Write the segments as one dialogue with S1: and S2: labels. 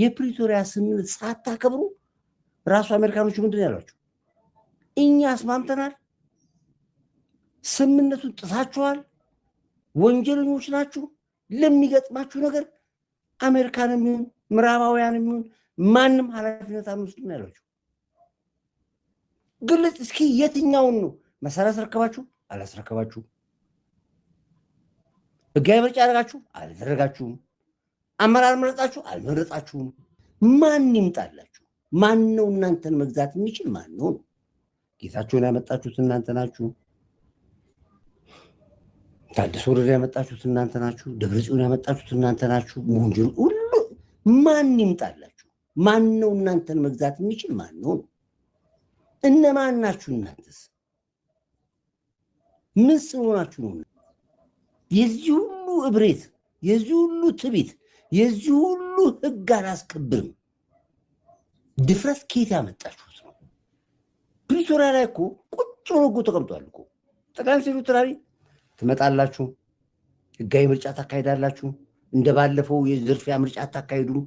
S1: የፕሪቶሪያ ስምምነት ሳታከብሩ ራሱ አሜሪካኖቹ ምንድን ያሏቸው? እኛ አስማምተናል፣ ስምምነቱን ጥሳችኋል፣ ወንጀለኞች ናችሁ፣ ለሚገጥማችሁ ነገር አሜሪካንም ይሁን ምዕራባውያንም ይሁን ማንም ኃላፊነት አንወስድም ያሏቸው። ግልጽ እስኪ የትኛውን ነው? መሰረት አስረከባችሁ አላስረከባችሁ? ህጋዊ ምርጫ አደረጋችሁ አላደረጋችሁም? አመራር መረጣችሁ አልመረጣችሁም? ማን ይምጣላችሁ? ማን ነው እናንተን መግዛት የሚችል? ማን ነው? ጌታቸውን ያመጣችሁት እናንተ ናችሁ። ታደሰ ወረደ ያመጣችሁት እናንተ ናችሁ። ደብረጽዮን ያመጣችሁት እናንተ ናችሁ። ወንጀል ሁሉ ማን ይምጣላችሁ? ማን ነው እናንተን መግዛት የሚችል? ማን ነው? እነማን ናችሁ እናንተስ? ምን ስለሆናችሁ ነው? የዚህ ሁሉ እብሬት፣ የዚህ ሁሉ ትቢት፣ የዚህ ሁሉ ህግ አላስከብርም ድፍረት ከየት ያመጣችሁት ነው? ፕሪቶሪያ ላይ እኮ ቁጭ ብሎ እኮ ተቀምጧል እኮ። ጠቅላይ ሚኒስትሩ ትራሪ ትመጣላችሁ፣ ህጋዊ ምርጫ ታካሂዳላችሁ፣ እንደባለፈው የዝርፊያ ምርጫ አታካሂዱም፣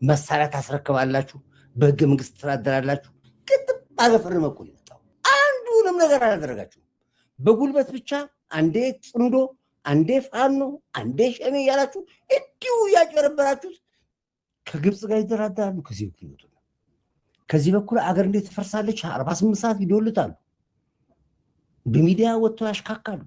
S1: መሳሪያ ታስረክባላችሁ፣ በህገ መንግስት ትተዳደራላችሁ። ቅጥብ አገፈርመ እኮ ይመጣው። አንዱንም ነገር አላደረጋችሁም። በጉልበት ብቻ አንዴ ጽምዶ፣ አንዴ ፋኖ፣ አንዴ ሸኔ ያላችሁ እንዲሁ ያጨረበራችሁት ከግብፅ ጋር ይደራደራሉ። ከዚህ በኩል ይወጡ። ከዚህ በኩል አገር እንዴት ትፈርሳለች 48 ሰዓት ይዶልታሉ። በሚዲያ ወጥተው ያሽካካሉ።